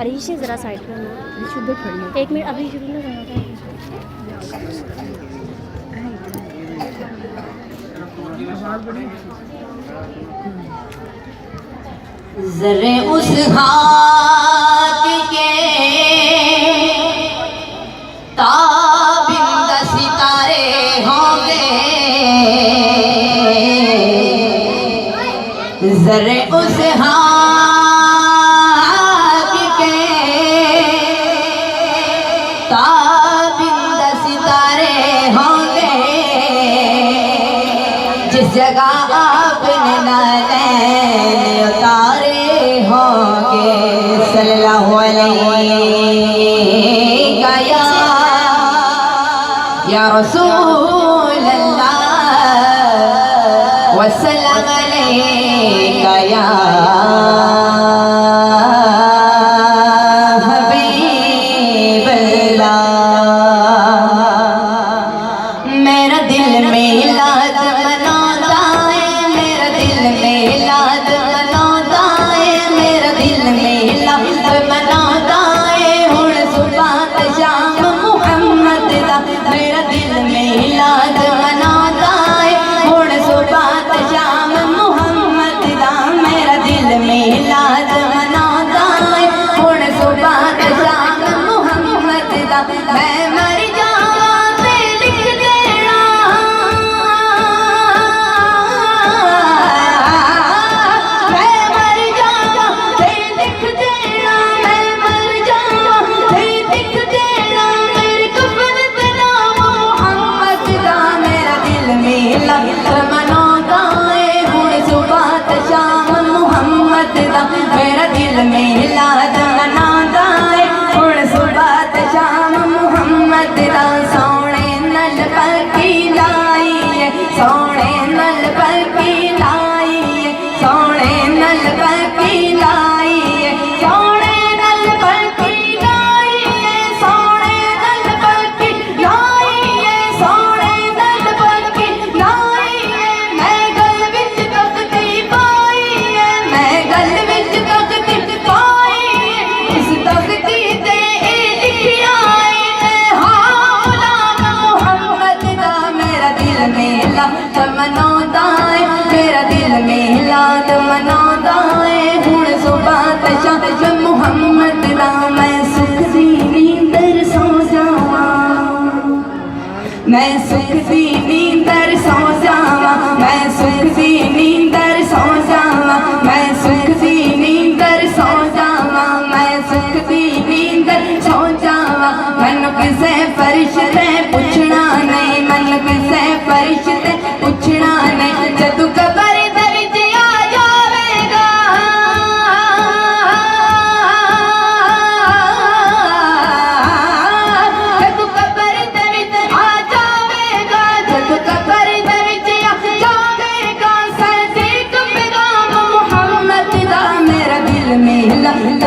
अरे से ज़रा साइड पे होना, शुद्ध खड़ी। एक मिनट अभी शुरू ना करना था। ज़रे उस हाथ के ताबिंदा सितारे होंगे, ज़रे उस हाथ के ताबिंदा सितारे होंगे, जिस जगह आपने नाज़ें उतारे होंगे। सल्लल्लाहु अलैहि या रसूल अल्लाह वसल्लम अलैका या हबीब अल्लाह। मेरा दिल में लाद मनाता है, मेरा दिल में लाद मनाता है, मेरा दिल में लाद मनाता है। हुण सुबह ते शाम मुहम्मद दा मेरा दिल में लाद मनाता है। हुण सुबह ते शाम मुहम्मद दा मेरा दिल में लाद मनाता है। हुण सुबह ते शाम मुहम्मद दा मैं मर जावां ते लिख देना, मैं मर जावां ते लिख देना, मैं मर जावां ते लिख देना। मेरे कफन ते नाम मुहम्मद दा मेरा दिल में लग मनाता है। हुण सुबह ते शाम मुहम्मद दा मेरा दिल में लाद मनाता है। हुण सुबह ते शाम मुहम्मद दा सोने नल पलकी लाई है, सोने नल पलकी लाई है, सोने नल पलकी लाई है, सोने नल पलकी लाई है, सोने नल पलकी लाई है, सोने नल पलकी लाई है। मैं गल विच तकती पाई है, मैं गल विच तकती पाई है, इस तकती ते लिखिया है हालात मुहम्मद दा मेरा दिल में लाद मनाता है, मेरा दिल में लाद मनाता है। हुण सुबह ते शाम मुहम्मद दा मैं सुख दी नींदर सो जावां, मैं सुख दी नींदर सो जावां, मैं सुख दी नींदर सो जावां, मैं सुख दी नींदर सो जावां, मैं सुख दी नींदर सो जावां। मैनू किसे फरिश्ते पुछना नहीं, मैनू किसे फरिश्ते पुछना नहीं। जदू कबर दे विच आ जावेगा, जदू कबर दे विच आ जावेगा, जदू कबर दे विच आ जावेगा। सजदे पैगाम मुहम्मद दा मेरा दिल में लाद